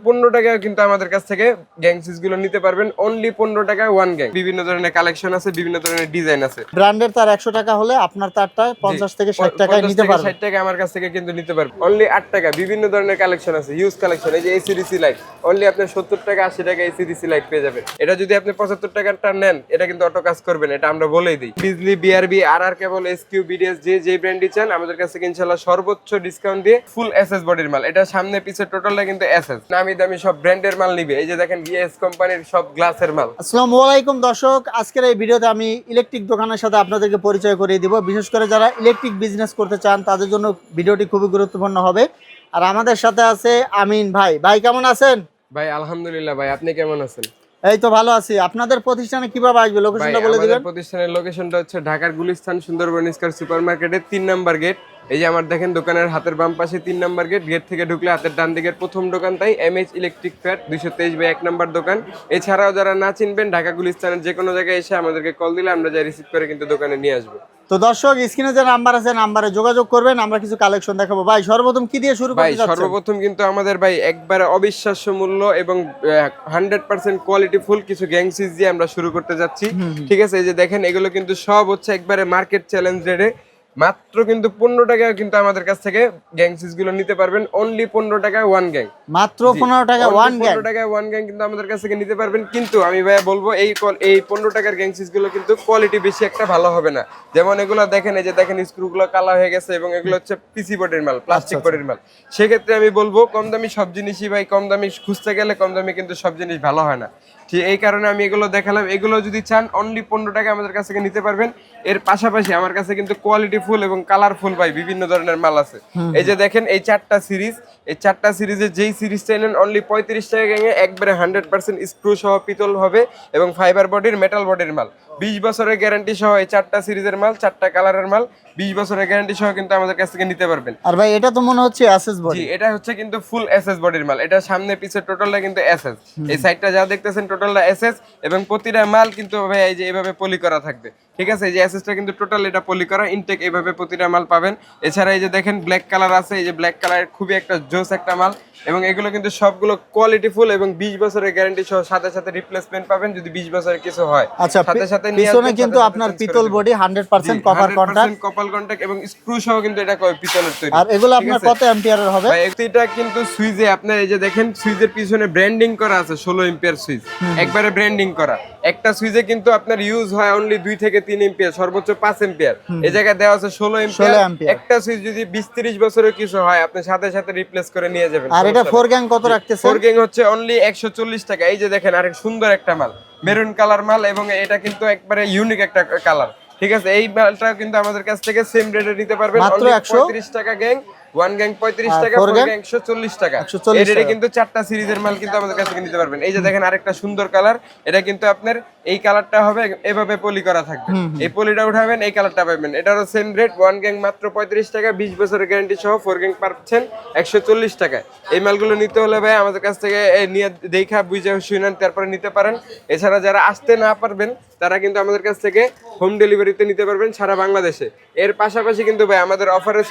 15 টাকায় কিন্তু আমাদের কাছ থেকে গ্যাং সুইচ গুলো নিতে পারবেন। অনলি 15 টাকায় ওয়ান গ্যাং। বিভিন্ন ধরনের কালেকশন আছে, বিভিন্ন ধরনের ডিজাইন আছে। ব্র্যান্ডের তার 100 টাকা হলে আপনার তারটা 50 থেকে 60 টাকায় নিতে পারবেন। 60 টাকা আমার কাছ থেকে কিন্তু নিতে পারবেন। অনলি 8 টাকা বিভিন্ন ধরনের কালেকশন আছে, হিউজ কালেকশন। এই যে এসিডিসি লাইট অনলি আপনি 70 টাকা 80 টাকা এসিডিসি লাইট পেয়ে যাবেন। এটা যদি আপনি 75 টাকারটা নেন, এটা কিন্তু অটো কাজ করবেন, এটা আমরা বলেই দিই। বিজলি, বিআরবি, আরআর কেবল, এসকিউ, বিডিএস, যে ব্র্যান্ডই চান আমাদের কাছ থেকে ইনশাআল্লাহ সর্বোচ্চ ডিসকাউন্ট দিয়ে ফুল এসএস বডির মাল। এটা সামনে পিছে টোটালটা কিন্তু এসএস। নামি দামি সব ব্র্যান্ডের মাল নিবে। এই যে দেখেন বিএস কোম্পানির সব গ্লাসের মাল। আসসালামু আলাইকুম দর্শক, আজকের এই ভিডিওতে আমি ইলেকট্রিক দোকানের সাথে আপনাদেরকে পরিচয় করিয়ে দিব। বিশেষ করে যারা ইলেকট্রিক বিজনেস করতে চান তাদের জন্য ভিডিওটি খুবই গুরুত্বপূর্ণ হবে। আর আমাদের সাথে আছে আমিন ভাই। ভাই কেমন আছেন? ভাই আলহামদুলিল্লাহ। ভাই আপনি কেমন আছেন? এই তো ভালো আছি। আপনাদের প্রতিষ্ঠানে কিভাবে আসবে, লোকেশনটা বলে দিবেন। আমাদের প্রতিষ্ঠানের লোকেশনটা হচ্ছে ঢাকার গুলিস্তান সুন্দরবন স্কয়ার সুপারমার্কেটের 3 নাম্বার গেট। এই যে আমার দেখেন দোকানের হাতের বাম পাশে 3 নাম্বার গেট। গেট থেকে ঢুকলে হাতের ডান দিকের প্রথম দোকান, তাই এমএইচ ইলেকট্রিক ফ্ল্যাট 223/1 নাম্বার দোকান। এছাড়াও যারা না চিনবেন ঢাকা গুলিস্তানের যে কোনো জায়গায় এসে আমাদেরকে কল দিলে আমরা যাই রিসিভ করে কিন্তু দোকানে নিয়ে আসবো। তো দর্শক, স্ক্রিনে যে নাম্বার আছে নাম্বারে যোগাযোগ করবেন, আমরা কিছু কালেকশন দেখাবো। ভাই সর্বপ্রথম কি দিয়ে শুরু করতে যাচ্ছেন? সর্বপ্রথম কিন্তু আমাদের ভাই একবারে অবিশ্বাস্য মূল্য এবং 100% কোয়ালিটি ফুল কিছু গ্যাং সুইচ দিয়ে আমরা শুরু করতে যাচ্ছি। ঠিক আছে, এই যে দেখেন এগুলো কিন্তু সব হচ্ছে একবারে মার্কেট চ্যালেঞ্জ রেটে। মাত্র কিন্তু 15 টাকায় কিন্তু আমাদের কাছ থেকে গ্যাং সুইচ গুলো নিতে পারবেন। অনলি 15 টাকায় ওয়ান গ্যাং। মাত্র 15 টাকা ওয়ান গ্যাং। 15 টাকায় ওয়ান গ্যাং কিন্তু আমাদের কাছ থেকে নিতে পারবেন। কিন্তু আমি ভাইয়া বলবো এই 15 টাকার গ্যাং সুইচ গুলো কিন্তু কোয়ালিটি বেশি একটা ভালো হবে না। যেমন এগুলো দেখেন, এই যে দেখেন স্ক্রু গুলো কালা হয়ে গেছে এবং এগুলো হচ্ছে পিসি বডির মাল, প্লাস্টিক বডির মাল। সেক্ষেত্রে আমি বলবো কম দামি সব জিনিসই ভাই, কম দামি খুঁজতে গেলে কম দামি কিন্তু সব জিনিস ভালো হয় না। ঠিক এই কারণে আমি এগুলো দেখালাম। এগুলো যদি চান অনলি 15 টাকা আমাদের কাছ থেকে নিতে পারবেন। এর পাশাপাশি আমার কাছে কিন্তু কোয়ালিটি ফুল এবং কালারফুল ভাই বিভিন্ন ধরনের মাল আছে। এই যে দেখেন এই 4টা সিরিজ, এই 4টা সিরিজের যেই সিরিজটা নেন অনলি 35 টাকা গ্যাংয়ে একবারে 100% স্ক্রু সহ পিতল হবে এবং ফাইবার বডির মেটাল বডির মাল। 20 বছরের গ্যারান্টি সহ এই 4টা সিরিজের মাল, 4টা কালারের মাল 20 বছরের গ্যারান্টি সহ কিন্তু আমাদের কাছ থেকে নিতে পারবেন। আর ভাই এটা তো মনে হচ্ছে এসএস বডি। জি, এটা হচ্ছে কিন্তু ফুল এসএস বডির মাল। এটা সামনে পিছে টোটালটা কিন্তু এসএস। এই সাইডটা যা দেখতেছেন টোটালটা এসএস এবং প্রতিটা মাল কিন্তু ভাই এই যে এভাবে পলি করা থাকবে। ঠিক আছে, এই যে এসএসটা কিন্তু টোটাল এটা পলি করা ইনটেক, এইভাবে প্রতিটা মাল পাবেন। এছাড়া এই যে দেখেন ব্ল্যাক কালার আছে, এই যে ব্ল্যাক কালারের খুবই একটা জোস একটা মাল এবং এগুলো কিন্তু সবগুলো কোয়ালিটি ফুল এবং 20 বছরের গ্যারান্টি সহ সাথে সাথে রিপ্লেসমেন্ট পাবেন যদি 20 বছরের কিছু হয়। আচ্ছা, সাথে সাথে নিয়ে পিছনে আসবেন, কিন্তু সাথে আপনার সাথে পিতল body 100% copper contact, copper contact এবং স্ক্রু সহ কিন্তু এটা পিতলের তৈরি। আর এগুলো আপনার কত অ্যাম্পিয়ারের হবে? ভাই এটা কিন্তু সুইচে আপনার এই যে দেখেন সুইচের পিছনে ব্র্যান্ডিং করা আছে 16 এম্পিয়ার সুইচ, একবারে ব্র্যান্ডিং করা। একটা সুইচে কিন্তু আপনার ইউজ হয় অনলি 2 থেকে 3 এম্পিয়ার, সর্বোচ্চ 5 এম্পিয়ার। এই জায়গায় দেওয়া আছে 16 এম্পিয়ার। একটা সুইচ যদি 20-30 বছরের কিছু হয় আপনি সাথে সাথে রিপ্লেস করে নিয়ে যাবেন। আর এটা 4 গ্যাং কত রাখতেছেন? 4 গ্যাং হচ্ছে অনলি 140 টাকা। এই যে দেখেন আরেক সুন্দর একটা মাল, মেরুন কালার মাল এবং এটা কিন্তু একবারে ইউনিক একটা কালার। ঠিক আছে, এই মালটা কিন্তু আমাদের কাছ থেকে সেম রেটে নিতে পারবেন। মাত্র 35 টাকা গ্যাং, ওয়ান গ্যাং 35 টাকা, 4 গ্যাং 140 টাকা। এই রেটে কিন্তু 4টা সিরিজের মাল কিন্তু আমাদের কাছ থেকে নিতে পারবেন। এই যে দেখেন আরেকটা সুন্দর কালার, এটা কিন্তু আপনার এই কালারটা হবে এভাবে পলি করা থাকবে। এই পলিটা উঠাবেন, এই কালারটা পাবেন। এটারও সেম রেট, ওয়ান গ্যাং মাত্র 35 টাকা, 20 বছরের গ্যারান্টি সহ 4 গ্যাং পাচ্ছেন 140 টাকায়। এই মালগুলো নিতে হলে ভাই আমাদের কাছ থেকে নিয়ে দেখা বুঝে শুনেন তারপরে নিতে পারেন। এছাড়া যারা আসতে না পারবেন তারা কিন্তু আমাদের কাছ থেকে হোম ডেলিভারিতে নিতে পারবেন সারা বাংলাদেশে। এর পাশাপাশি কিন্তু ভাই আমাদের অফারের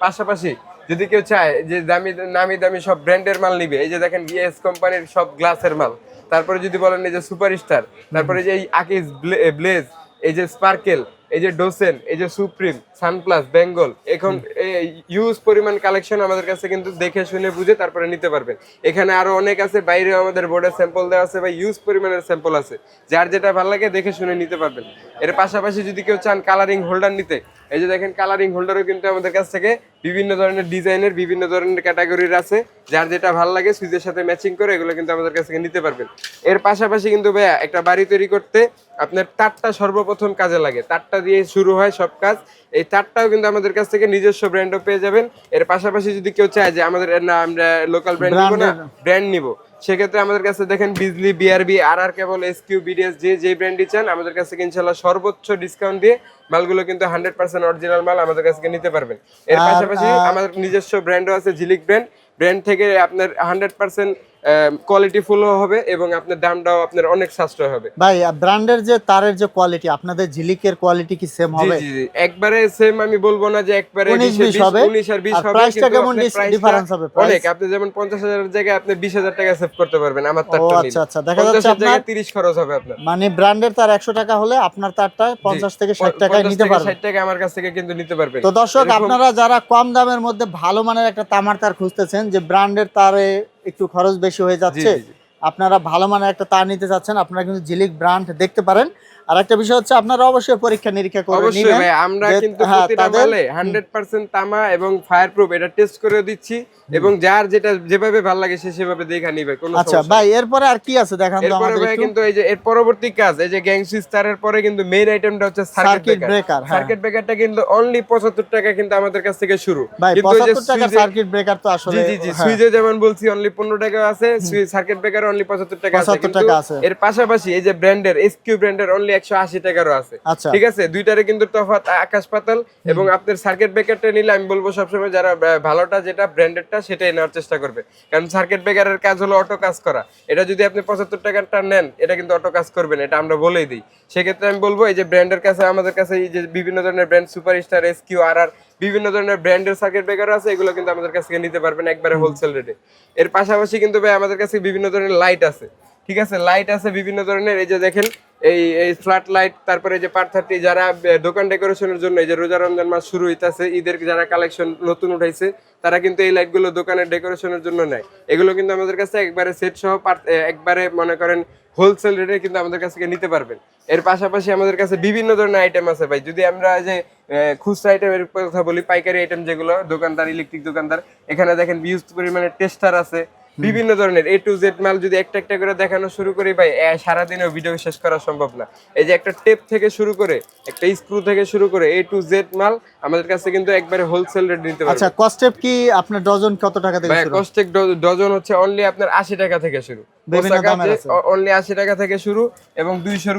পাশাপাশি যদি কেউ চায় যে নামি দামি সব ব্র্যান্ডের মাল নিবে, এই যে দেখেন বিএস কোম্পানির সব গ্লাসের মাল। তারপরে যদি বলেন এই যে সুপারস্টার, তারপরে যে এই আকিজ, ব্লেজ, এই যে স্পার্কেল, এই যে ডোসেন, এই যে সুপ্রিম, সানপ্লাস, বেঙ্গল, এখন ইউজ পরিমাণ কালেকশন আমাদের কাছে কিন্তু দেখে শুনে বুঝে তারপরে নিতে পারবেন। এখানে আরো অনেক আছে, বাইরেও আমাদের বোর্ডে স্যাম্পল দেওয়া আছে বা ইউজ পরিমাণের স্যাম্পল আছে, যার যেটা ভালো লাগে দেখে শুনে নিতে পারবেন। এর পাশাপাশি যদি কেউ চান কালারিং হোল্ডার নিতে, এই যে দেখেন কালারিং হোল্ডারও কিন্তু আমাদের কাছ থেকে বিভিন্ন ধরনের ডিজাইনের বিভিন্ন ধরনের ক্যাটাগরির আছে, যার যেটা ভালো লাগে সুইচের সাথে ম্যাচিং করে এগুলো কিন্তু আমাদের কাছ থেকে নিতে পারবেন। এর পাশাপাশি কিন্তু ভাইয়া একটা বাড়ি তৈরি করতে আপনার তারটা সর্বপ্রথম কাজে লাগে, তারটা দিয়ে শুরু হয় সব কাজ। এই তারটাও কিন্তু আমাদের কাছ থেকে নিজস্ব ব্র্যান্ডও পেয়ে যাবেন। এর পাশাপাশি যদি কেউ চায় যে আমাদের না আমরা লোকাল ব্র্যান্ড নিব না, ব্র্যান্ড নিব, সেক্ষেত্রে আমাদের কাছে দেখেন বিজলি, বিআরবি, আরআর কেবল, এসকিউ, বিডিএস, যে ব্র্যান্ডই চান আমাদের কাছ থেকে ইনশাআল্লাহ সর্বোচ্চ ডিসকাউন্ট দিয়ে মালগুলো কিন্তু 100% অরিজিনাল মাল আমাদের কাছ থেকে নিতে পারবেন। এর পাশাপাশি আমাদের নিজস্ব ব্র্যান্ডও আছে, ঝিলিক ব্র্যান্ড থেকে আপনার 100% কোয়ালিটি ফুলও হবে এবং আপনার দামটাও আপনার অনেক সাশ্রয় হবে। ভাই ব্র্যান্ডের যে তারের যে কোয়ালিটি, আপনাদের ঝিলিকের কোয়ালিটি কি সেম হবে? জি জি একবারে সেম আমি বলবো না যে একবারে 19-20 হবে, 19 আর 20 হবে, প্রাইসটা কিন্তু কেমন ডিফারেন্স হবে? অনেক। আপনি যেমন 50,000 এর জায়গায় আপনি 20,000 টাকা সেভ করতে পারবেন আমার ও তারটা নিলে। আচ্ছা আচ্ছা, দেখা যাচ্ছে আপনার 30 খরচ হবে আপনার। মানে ব্র্যান্ডের তার 100 টাকা হলে আপনার তারটা 50 থেকে 60 টাকায় নিতে পারবেন। 60 টাকা আমার কাছ থেকে কিন্তু নিতে পারবেন। তো দর্শক, আপনারা যারা কম দামের মধ্যে ভালো মানের একটা তামার তার খুঁজতেছেন, যে ব্র্যান্ডের তারে একটু খরচ বেশি হয়ে যাচ্ছে, আপনারা ভালো মানের একটা তার নিতে চাচ্ছেন, আপনারা কিন্তু ঝিলিক ব্র্যান্ড দেখতে পারেন। আর একটা বিষয় হচ্ছে আপনারা অবশ্যই পরীক্ষা নিরীক্ষা করে নেবেন। অবশ্যই ভাই, আমরা কিন্তু প্রতিটা মালে 100% তামা এবং ফায়ার প্রুফ এটা টেস্ট করে দিচ্ছি, এবং যার যেটা যেভাবে ভালো লাগে সে সেভাবে দেখা নিবে, কোনো সমস্যা। আচ্ছা ভাই, এরপরে আর কি আছে দেখান তো এরপরে আমাদের ভাই একটু। কিন্তু এই যে এর পরবর্তী কাজ, এই যে গ্যাং সুইচ তারের পরে কিন্তু মেইন আইটেমটা হচ্ছে সার্কিট ব্রেকার। সার্কিট ব্রেকারটা কিন্তু অনলি 75 টাকা কিন্তু আমাদের কাছ থেকে শুরু। ভাই কিন্তু এই যে 75 টাকা সার্কিট ব্রেকার তো আসলে জি জি সুইচে যেমন বলছি অনলি 15 টাকা আছে, সার্কিট ব্রেকার অনলি 75 টাকা আছে। কিন্তু এর পাশাপাশি এই যে ব্র্যান্ডের এসকিউ ব্র্যান্ডের অনলি 180 টাকারও আছে। ঠিক আছে, দুইটারে কিন্তু তফাৎ আকাশ পাতাল। এবং আপনার সার্কিট ব্রেকারটা নিলে আমি বলবো সবসময় যারা ভালোটা যেটা ব্র্যান্ডেডটা সেটাই নেওয়ার চেষ্টা করবে, কারণ সার্কিট ব্রেকারের কাজ হলো অটো কাজ করা। এটা যদি আপনি 75 টাকারটা নেন, এটা কিন্তু অটো কাজ করবে না, এটা আমরা বলেই দিই। সেক্ষেত্রে আমি বলবো এই যে ব্র্যান্ডের কাছে আমাদের কাছে এই যে বিভিন্ন ধরনের ব্র্যান্ড সুপারস্টার, এসকিউ, আর বিভিন্ন ধরনের ব্র্যান্ডের সার্কিট ব্রেকার আছে, এগুলো কিন্তু আমাদের কাছ থেকে নিতে পারবেন একবারে হোলসেল রেটে। এর পাশাপাশি কিন্তু ভাই আমাদের কাছে বিভিন্ন ধরনের লাইট আছে। ঠিক আছে, লাইট আছে বিভিন্ন ধরনের, এই যে দেখেন এই ফ্ল্যাট লাইট, তারপরে যে পার 30 যারা দোকান ডেকোরেশনের জন্য, এই যে রোজা রমজান মাস শুরু হইতাছে, ঈদের যারা কালেকশন নতুন উঠাইছে, তারা কিন্তু এই লাইটগুলো দোকানের ডেকোরেশনের জন্য নেয়। এগুলো কিন্তু আমাদের কাছে একবারে সেট সহ একবারে মনে করেন হোলসেল রেটে কিন্তু আমাদের কাছ থেকে নিতে পারবেন। এর পাশাপাশি আমাদের কাছে বিভিন্ন ধরনের আইটেম আছে ভাই। যদি আমরা যে খুচরা আইটেমের কথা বলি, পাইকারি আইটেম যেগুলো দোকানদার, ইলেকট্রিক দোকানদার, এখানে দেখেন বিউজ পরিমাণে টেস্টার আছে বিভিন্ন ধরনের A to Z মাল। যদি একটা একটা করে দেখানো শুরু করি ভাই, সারাদিনেও ভিডিও শেষ করা সম্ভব না। এই যে একটা টেপ থেকে শুরু করে, একটা স্ক্রু থেকে শুরু করে A to Z মাল আমাদের কাছে কিন্তু একবারে হোলসেল রেট নিতে পারবেন। আচ্ছা, কস্টেপ কি আপনার ডজন কত টাকা থেকে শুরু? কস্টেক ডজন হচ্ছে অনলি আপনার 80 টাকা থেকে শুরু, অনলি 80 টাকা থেকে শুরু, এবং 200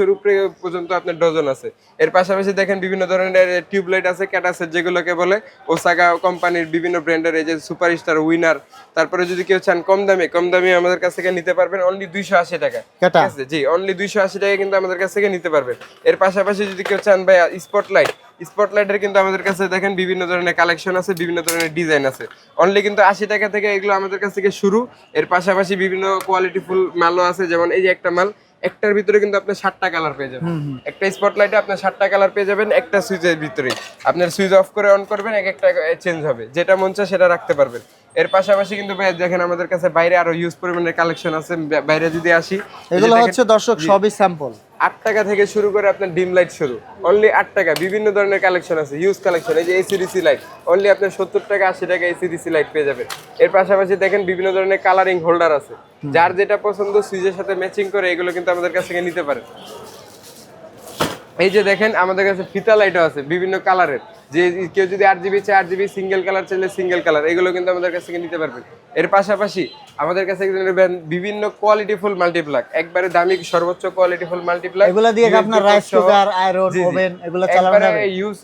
এর উপরে পর্যন্ত আপনার ডজন আছে। এর পাশাপাশি দেখেন বিভিন্ন ধরনের টিউবলাইট আছে, ক্যাটাসেট যেগুলোকে বলে, ওসাকা কোম্পানির বিভিন্ন ব্র্যান্ডের, এই যে সুপারস্টার, উইনার। তারপরে যদি কেউ চান কম দামে আমাদের কাছ থেকে নিতে পারবেন অনলি 280 টাকা। ঠিক আছে, জি অনলি 280 টাকা কিন্তু আমাদের কাছ থেকে নিতে পারবেন। এর পাশাপাশি যদি কেউ চান ভাই স্পটলাইটের কিন্তু আমাদের কাছে দেখেন বিভিন্ন ধরনের কালেকশন আছে, বিভিন্ন ধরনের ডিজাইন আছে। অনলি কিন্তু 80 টাকা থেকে এগুলো আমাদের কাছ থেকে শুরু। এর পাশাপাশি বিভিন্ন কোয়ালিটি ফুল মালও আছে, যেমন এই যে একটা মাল, একটার ভিতরে কিন্তু আপনি 7টা কালার পেয়ে যাবেন। একটা স্পটলাইটে আপনি 7টা কালার পেয়ে যাবেন একটা সুইচের ভিতরে। আপনার সুইচ অফ করে অন করবেন, একটা চেঞ্জ হবে, যেটা মন চায় সেটা রাখতে পারবেন। এর পাশাপাশি কিন্তু ভাই দেখেন আমাদের কাছে বাইরে আরো ইউজ পরিমাণের কালেকশন আছে। বাইরে যদি আসি, এগুলো হচ্ছে দর্শক সবই স্যাম্পল। 8 টাকা থেকে শুরু করে আপনার ডিম লাইট শুরু, অনলি 8 টাকা। বিভিন্ন ধরনের কালেকশন আছে, ইউজ কালেকশন। এই যে এসিডিসি লাইট অনলি আপনার 70 টাকা 80 টাকা এসিডিসি লাইট পেয়ে যাবেন। এর পাশাপাশি দেখেন বিভিন্ন ধরনের কালারিং হোল্ডার আছে, যার যেটা পছন্দ সুইচের সাথে ম্যাচিং করে এগুলো কিন্তু আমাদের কাছ থেকে নিতে পারেন। এই যে দেখেন আমাদের কাছে ফিতা লাইটও আছে বিভিন্ন কালারের, যে কেউ যদি 8GB চায় 8GB, সিঙ্গেল কালার চাইলে সিঙ্গেল কালার, এগুলো কিন্তু আমাদের কাছ থেকে নিতে পারবেন। এর পাশাপাশি আমাদের কাছে বিভিন্ন কোয়ালিটিফুল মাল্টিপ্লাগ, একবারে দামি সর্বোচ্চ কোয়ালিটিফুল মাল্টিপ্লাগ। এগুলো দিয়ে আপনার রাইস কুকার, আয়রন, ওভেন এগুলো চালানো যাবে। ইউজ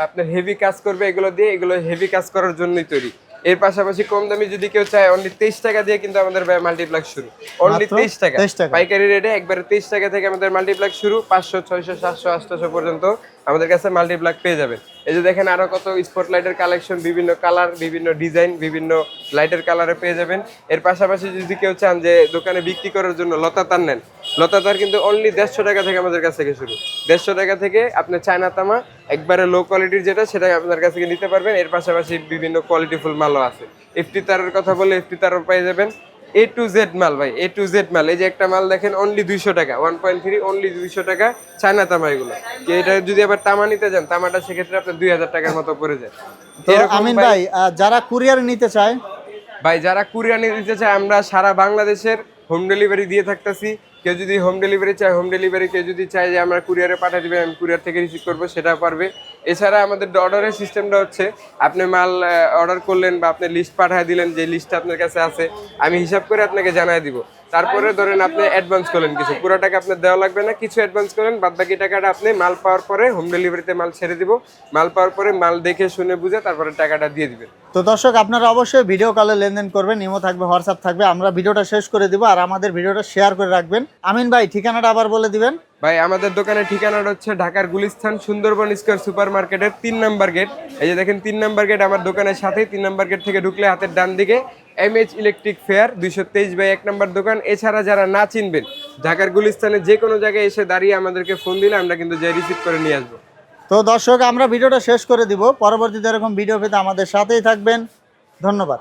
আপনার হেভি কাজ করবে এগুলো দিয়ে, এগুলো হেভি কাজ করার জন্যই তৈরি। এর পাশাপাশি কম দামি যদি কেউ চায়, অনলি 23 টাকা দিয়ে কিন্তু আমাদের মাল্টিপ্লাগ শুরু, অনলি 23 টাকা পাইকারি রেটে। একবারে 23 টাকা থেকে আমাদের মাল্টিপ্লাগ শুরু, 500 600 700 800 পর্যন্ত আমাদের কাছে মাল্টিপ্লাগ পেয়ে যাবেন। এই যে দেখেন আরো কত স্পটলাইটের কালেকশন, বিভিন্ন কালার, বিভিন্ন ডিজাইন, বিভিন্ন লাইটের কালারে পেয়ে যাবেন। এর পাশাপাশি যদি কেউ চান যে দোকানে বিক্রি করার জন্য লতা তার নেন, লতা তার কিন্তু অনলি 150 টাকা থেকে আমাদের কাছ থেকে শুরু। 150 টাকা থেকে আপনি চায়না তামা একবারে লো কোয়ালিটির যেটা, সেটা আপনার কাছ থেকে নিতে পারবেন। এর পাশাপাশি বিভিন্ন কোয়ালিটিফুল মালও আছে। এফটি তারের কথা বলে এফটি তারও পেয়ে যাবেন। A to Z মাল ভাই, A to Z মাল। এই যে একটা মাল দেখেন অনলি 200 টাকা, 1.3 অনলি 200 টাকা চায়না তামা। এগুলো এটা যদি আবার তামা নিতে যান, তামাটা সেক্ষেত্রে আপনার 2000 টাকার মতো পড়ে যায়। তো আমিন ভাই, যারা কুরিয়ার নিতে চায় ভাই, যারা কুরিয়ার নিতে চায়, আমরা সারা বাংলাদেশের হোম ডেলিভারি দিয়ে থাকতেছি। কেউ যদি হোম ডেলিভারি চায় হোম ডেলিভারি, কেউ যদি চায় যে আমরা কুরিয়ারে পাঠিয়ে দিবেন, আমি কুরিয়ার থেকে রিসিভ করবো, সেটাও পারবে। এছাড়া আমাদের অর্ডারের সিস্টেমটা হচ্ছে, আপনি মাল অর্ডার করলেন বা আপনি লিস্ট পাঠিয়ে দিলেন, যে লিস্টটা আপনার কাছে আছে আমি হিসাব করে আপনাকে জানিয়ে দিব তারপরে ধরেন আপনি অ্যাডভান্স করলেন কিছু, পুরো টাকা আপনার দেওয়া লাগবে না, কিছু অ্যাডভান্স করেন, বাদ বাকি টাকাটা আপনি মাল পাওয়ার পরে হোম ডেলিভারিতে মাল ছেড়ে দিব, মাল পাওয়ার পরে মাল দেখে শুনে বুঝে তারপরে টাকাটা দিয়ে দিবেন। তো দর্শক আপনারা অবশ্যই ভিডিও কলে লেনদেন করবেন, ইমো থাকবে, হোয়াটসঅ্যাপ থাকবে। আমরা ভিডিওটা শেষ করে দিব আর আমাদের ভিডিওটা শেয়ার করে রাখবেন। আমিন ভাই ঠিকানাটা আবার বলে দিবেন। ভাই আমাদের দোকানের ঠিকানাটা হচ্ছে ঢাকার গুলিস্তান সুন্দরবন স্কয়ার সুপার মার্কেটের 3 নাম্বার গেট। এই যে দেখেন 3 নাম্বার গেট আমার দোকানের সাথেই, 3 নাম্বার গেট থেকে ঢুকলে হাতের ডান দিকে MH ইলেকট্রিক ফেয়ার 223/1 নাম্বার দোকান। এছাড়া যারা না চিনবেন ঢাকার গুলিস্তানে যে কোনো জায়গায় এসে দাঁড়িয়ে আমাদেরকে ফোন দিলে আমরা কিন্তু যাই রিসিভ করে নিয়ে আসবো। তো দর্শক আমরা ভিডিওটা শেষ করে দিব, পরবর্তীতে এরকম ভিডিও পেতে আমাদের সাথেই থাকবেন। ধন্যবাদ।